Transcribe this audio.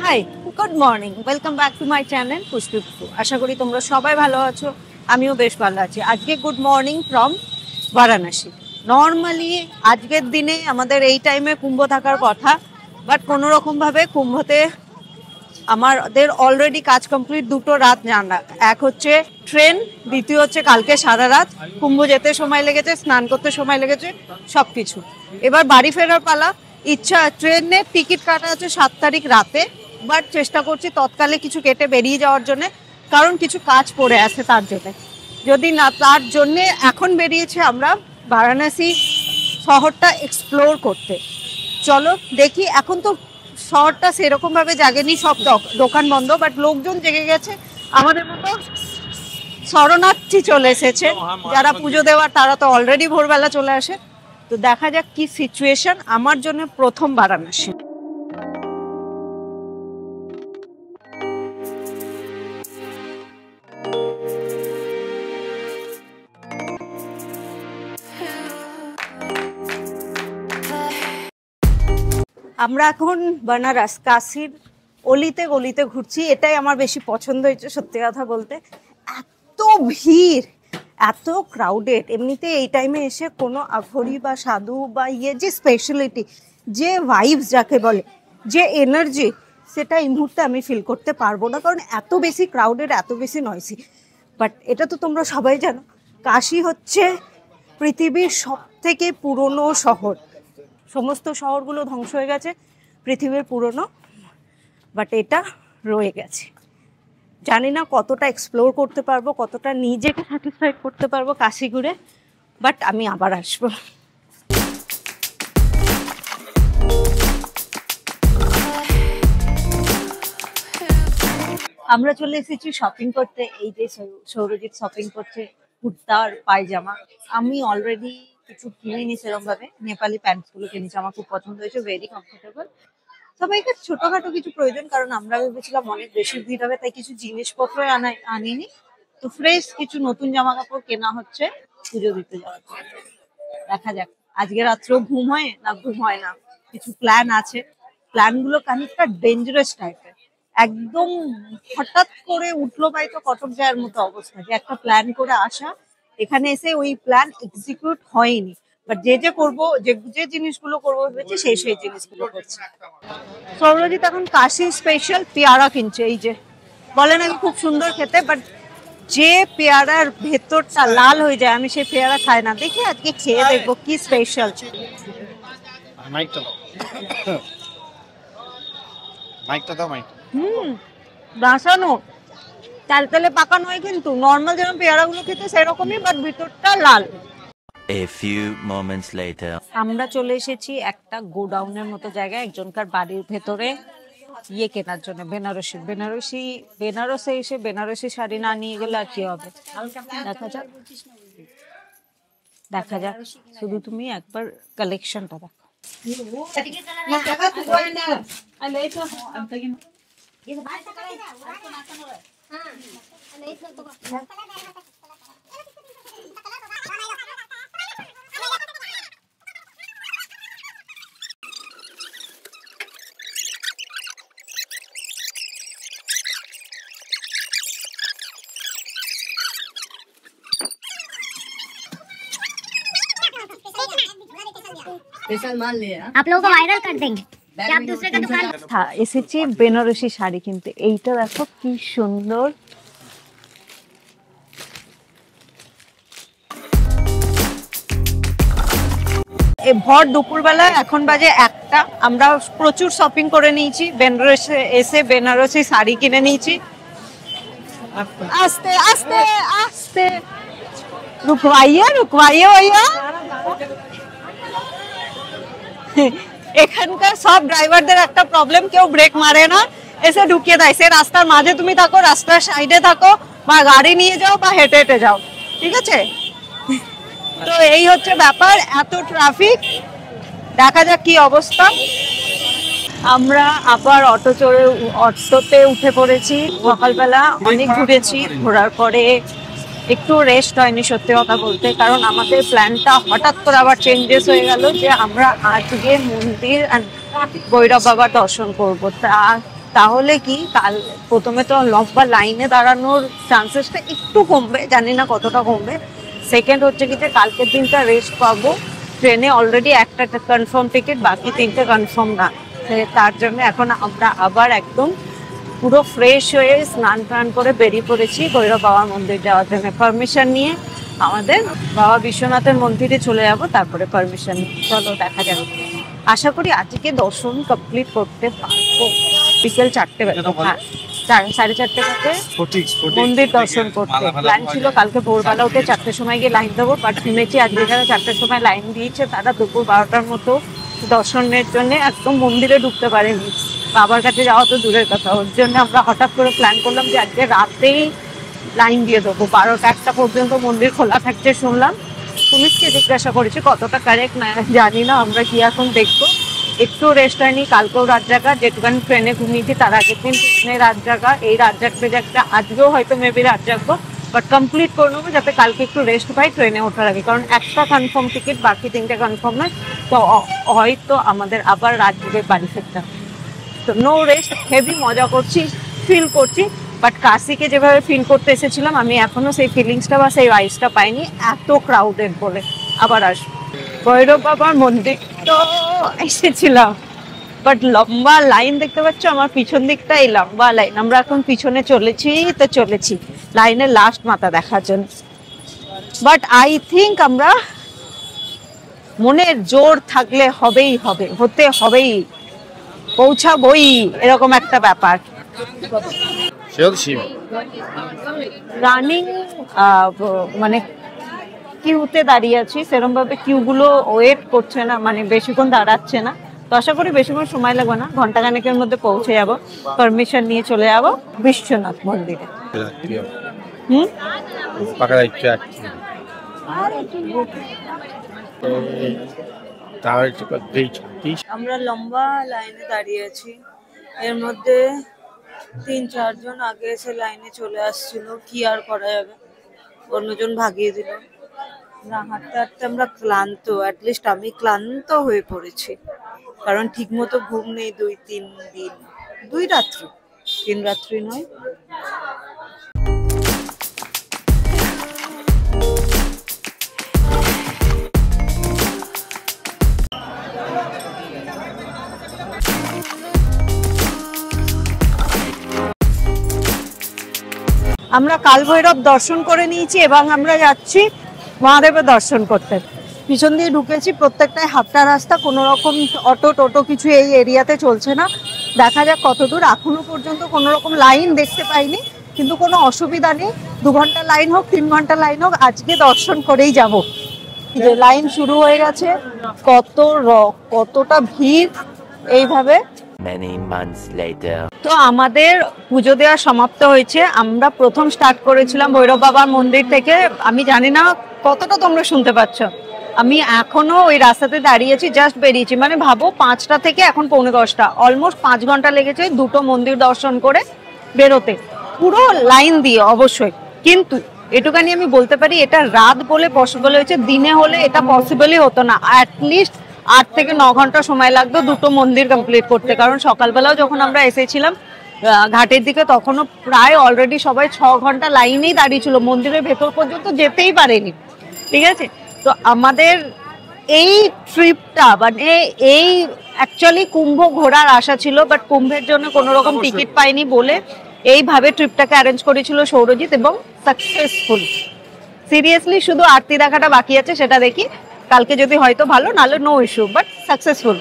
High, good morning, welcome back to my channel Pushpi Pushpu. আশা করি তোমরা সবাই ভালো আছো, আমিও বেশ ভালো আছি। আজকে good morning from Varanasi. Normally আজকের দিনে আমাদের এই টাইমে কুম্ভ থাকার কথা, বাট কোনো রকমভাবে কুম্ভতে আমাদের অলরেডি কাজ কমপ্লিট। দুটো রাত জানা, এক হচ্ছে ট্রেন, দ্বিতীয় হচ্ছে কালকে সারা রাত। কুম্ভ যেতে সময় লেগেছে, স্নান করতে সময় লেগেছে, সব কিছু। এবার বাড়ি ফেরার পালা। ইচ্ছা ট্রেনের টিকিট কাটা আছে 7 তারিখ রাতে, বাট চেষ্টা করছি তৎকালে কিছু কেটে বেরিয়ে যাওয়ার জন্য, কারণ কিছু কাজ পড়ে আছে তার জন্য। যদি না তার জন্যে এখন বেরিয়েছে আমরা বারাণসী শহরটা এক্সপ্লোর করতে। চলো দেখি। এখন তো শহরটা সেরকম ভাবে জাগেনি, সব দোকান বন্ধ, বাট লোকজন জেগে গেছে। আমাদের মতো শরণার্থী চলে এসেছে, যারা পুজো দেওয়ার তারা তো অলরেডি ভোরবেলা চলে আসে। তো দেখা যাক কি সিচুয়েশন। আমার জন্য প্রথম বারাণসী। আমরা এখন বেনারস কাশীর অলিতে গলিতে ঘুরছি। এটাই আমার বেশি পছন্দ হয়েছে সত্যি কথা বলতে। এত ভিড়, এত ক্রাউডেড। এমনিতে এই টাইমে এসে কোনো আঘরি বা সাধু বা যে স্পেশালিটি, যে ভাইবস যাকে বলে, যে এনার্জি, সেটা এই মুহূর্তে আমি ফিল করতে পারবো না, কারণ এত বেশি ক্রাউডেড, এত বেশি নয়সি। বাট এটা তো তোমরা সবাই জানো, কাশী হচ্ছে পৃথিবীর সবথেকে পুরনো শহর। সমস্ত শহরগুলো ধ্বংস হয়ে গেছে, পৃথিবীর পুরনো, বাট এটা রয়ে গেছে। জানি না কতটা এক্সপ্লোর করতে পারবো, কতটা নিজেকে স্যাটিসফাইড করতে পারবো কাশী ঘুরে, বাট আমি আবার আসবো। আমরা চলে এসেছি শপিং করতে। এই যে সৌরজিৎ শপিং করছে কুর্তা আর পায়জামা। আমি অলরেডি কিছু কিনিনি সেরকম ভাবে, নেপালি প্যান্টস গুলো কিনেছি, আমার খুব পছন্দ হয়েছে, ভেরি কমফোর্টেবল। সবাইকে ছোটখাটো কিছু প্রয়োজন, কারণ আমরা ভেবেছিলাম অনেক বেশি ভিড় হবে, তাই কিছু জিনিসপত্র আনিনি। তো ফ্রেশ কিছু নতুন জামা কাপড় কেনা হচ্ছে পুজো দিতে যাওয়ার জন্য। দেখা যাক আজকে রাত্রেও ঘুম হয় না ঘুম হয় না। কিছু প্ল্যান আছে, প্ল্যানগুলো খানিকটা ডেঞ্জারাস টাইপের। একদম হঠাৎ করে উঠলো পাই তো কটক যাওয়ার মতো অবস্থা, যে একটা প্ল্যান করে আসা, এখানে এসে ওই প্ল্যান এক্সিকিউট হয়নি। বাট যে করবো, যে জিনিসগুলো করবো ভেবেছি সেই জিনিসগুলো করছি। সৌরজিৎ এখন কাশি স্পেশাল পেয়ারা কিনছে। এই যে বলে নাকি খুব সুন্দর খেতে, বাট যে পেয়ারার ভেতরটা লাল হয়ে যায়, আমি সেই পেয়ারা খাই না। দেখি আজকে খেয়ে দেখবো কি স্পেশাল। বাসানো তালতালে পাকা নয়, কিন্তু নর্মাল যেরকম পেয়ারা গুলো খেতে সেরকমই, বাট ভিতরটা লাল। A few moments later. আমরা চলে এসেছি একটা গোডাউনের মতো জায়গায়, একজনকার বাড়ির ভেতরে কেনার জন্য। বেনারসে এসে বেনারসি শাড়ি না নিয়ে গেলে আর কি হবে। দেখা যাক শুধু তুমি একবার কালেকশনটা দেখো। आप लोगों को वायरल कर देंगे कि आप दूसरे का दुकान। হ্যাঁ, এসেছি বেনারসি শাড়ি কিনতে। এইটা দেখো কি সুন্দর। ভর দুপুরবেলা, এখন বাজে 1টা। আমরা প্রচুর শপিং করে নিয়েছি, বেনারসে এসে বেনারসি শাড়ি কিনে নিয়েছি। আস্তে আস্তে আস্তে রুকওয়াইয়া ভাইয়া। এখানকার সব ড্রাইভারদের একটা প্রবলেম, কেউ ব্রেক মারে না, এসে ঢুকিয়ে দেয়। সে রাস্তার মাঝে তুমি থাকো, রাস্তার সাইডে থাকো, বা গাড়ি নিয়ে যাও বা হেঁটে হেঁটে যাও, ঠিক আছে? তো এই হচ্ছে ব্যাপার, এত ট্রাফিক। দেখা যাক কি অবস্থা। আমরা আবার অটোতে উঠে পড়েছি। সকালবেলা অনেক ঘুরেছি, ঘোরার পরে একটু রেস্ট হয়নি সত্যি কথা বলতে, কারণ আমাদের প্ল্যানটা হঠাৎ করে আবার চেঞ্জেস হয়ে গেল যে আমরা আজকে মন্দির আর ভৈরব বাবার দর্শন করবো। তাহলে কি কাল প্রথমে তো লম্বা লাইনে দাঁড়ানোর চান্সেসটা একটু কমবে, জানি না কতটা কমবে। সেকেন্ড হচ্ছে কি যে কালকের দিনটা রেস্ট পাবো, ট্রেনে অলরেডি একটা কনফার্ম টিকিট, বাকি 3টে কনফার্ম না। তার জন্য এখন আমরা আবার একদম পুরো ফ্রেশ হয়ে স্নান টান করে বেরিয়ে পড়েছি ভৈরব বাবার মন্দির যাওয়ার জন্য। পারমিশন নিয়ে আমাদের বাবা বিশ্বনাথের মন্দিরে চলে যাব, তারপরে পারমিশন চলো দেখা যাবে। আশা করি আজকে দর্শন কমপ্লিট করতে পারবো বিকেল 4টে বেলা, হ্যাঁ 4:30 বাজে মন্দির দর্শন করতে। প্ল্যান ছিল কালকে ভোরবেলা উঠে 4টের সময় গিয়ে লাইন দেবো, বাট শুনেছি আজকে যারা 4টের সময় লাইন দিয়েছে তারা দুপুর 12টার মতো দর্শনের জন্য একদম মন্দিরে ঢুকতে পারেনি। বাবার কাছে যাওয়া তো দূরের কথা, ওর জন্য আমরা হঠাৎ করে প্ল্যান করলাম যে আজকে রাতেই লাইন দিয়ে দেবো। 12টা পর্যন্ত মন্দির খোলা থাকছে শুনলাম। পুলিশকে জিজ্ঞাসা করেছি কতটা কারেক্ট না জানি না, আমরা কি এখন দেখবো। একটু রেস্ট হয়নি, কালকেও রাত জাগা, যেটুকানি ট্রেনে ঘুমিয়েছি তার আগের দিন ট্রেনে রাত জাগা, এই রাত জাগতে জাগতে আজকেও হয়তো মেবি রাত জাগবো, বাট কমপ্লিট করে নেবো যাতে কালকে একটু রেস্ট পাই ট্রেনে ওঠার আগে। কারণ একটা কনফার্ম টিকিট, বাকি 3টে কনফার্ম নয়, তো হয়তো আমাদের আবার রাত জেগে বাড়ি ফিরতে হবে। তো নো রেস্ট, হেভি মজা করছি, ফিল করছি, বাট কাশিকে যেভাবে ফিল করতে এসেছিলাম আমি এখনো সেই ফিলিংসটা বা সেই ভাইবসটা পাইনি, এত ক্রাউডেড বলে। আবার আসবো ভৈরব বাবার মন্দির তো এসেছিলাম, বাট লম্বা লাইন দেখতে পাচ্ছ আমার পিছন দিকটা, এই লম্বা লাইন। আমরা এখন পিছনে চলেছি লাইনের লাস্ট মাথা দেখার জন্য। বাট আই থিঙ্ক আমরা মনের জোর থাকলে হবেই হবে, হতে হবেই, পৌঁছাবই, এরকম একটা ব্যাপার। রানিং মানে কিউতে দাঁড়িয়ে আছি, সেরকম ভাবে কিউ গুলো ওয়েট করছে না, মানে বেশিক্ষণ দাঁড়াচ্ছে না। তো আশা করি বেশিক্ষণ সময় লাগবে না, ঘন্টাখানেকের মধ্যে পৌঁছে যাব, পারমিশন নিয়ে চলে যাব বিশ্বনাথ মন্দিরে। আমরা লম্বা লাইনে দাঁড়িয়ে আছি, এর মধ্যে 3-4 জন আগে এসে লাইনে চলে আসছিল, কি আর করা যাবে, অন্যজন ভাগিয়ে দিল। না হাঁটতে হাঁটতে আমরা ক্লান্ত, অ্যাটলিস্ট আমি ক্লান্ত হয়ে পড়েছি, কারণ ঠিক মতো ঘুম নেই 2-3 দিন, 2 রাত্রি, 3 রাত্রি নয়। আমরা কাল ভৈরব দর্শন করে নিয়েছি এবং আমরা যাচ্ছি মহাদেবের দর্শন করতে। পিছন দিয়ে ঢুকেছি, প্রত্যেকটাই হাঁটা রাস্তা, কোনো রকম অটো টোটো কিছু এই এরিয়াতে চলছে না। দেখা যাক কত দূর, এখনো পর্যন্ত কোনো রকম লাইন দেখতে পাইনি, কিন্তু কোনো অসুবিধা নেই। 2 ঘন্টা লাইন হোক 3 ঘন্টা লাইন হোক, আজকে দর্শন করেই যাব। যে লাইন শুরু হয়ে গেছে, কতটা ভিড় এইভাবে। Many months later. তো আমাদের পুজো দেওয়া সমাপ্ত হয়েছে। আমরা প্রথম স্টার্ট করেছিলাম ভৈরব বাবার মন্দির থেকে। আমি জানি না কতটা তোমরা শুনতে পাচ্ছ, আমি এখনো ওই রাস্তাতে দাঁড়িয়েছি, জাস্ট বেরিয়েছি, মানে ভাবো 5টা থেকে এখন 9:45, অলমোস্ট 5 ঘন্টা লেগেছে 2টো মন্দির দর্শন করে বেরোতে, পুরো লাইন দিয়ে অবশ্যই। কিন্তু এটুখানি আমি বলতে পারি, এটা রাত বলে পসিবল হয়েছে, দিনে হলে এটা পসিবলই হতো না। অ্যাটলিস্ট 8 থেকে 9 ঘন্টা সময় লাগতো 2টো মন্দির কমপ্লিট করতে, কারণ সকালবেলাও যখন আমরা এসেছিলাম ঘাটের দিকে তখনও প্রায় অলরেডি সবাই 6 ঘন্টা লাইনেই দাঁড়িয়ে ছিল, মন্দিরের ভেতর পর্যন্ত যেতেই পারেনি। ঠিক আছে, তো আমাদের এই ট্রিপটা মানে এই অ্যাকচুয়ালি কুম্ভ ঘোরার আশা ছিল, বাট কুম্ভের জন্য কোনো রকম টিকিট পাইনি বলে এইভাবে ট্রিপটাকে অ্যারেঞ্জ করেছিল সৌরজিৎ, এবং সাকসেসফুল। সিরিয়াসলি শুধু আরতি দেখাটা বাকি আছে, সেটা দেখি কালকে যদি হয়তো ভালো, নাহলে নো ইস্যু, বাট সাকসেসফুল।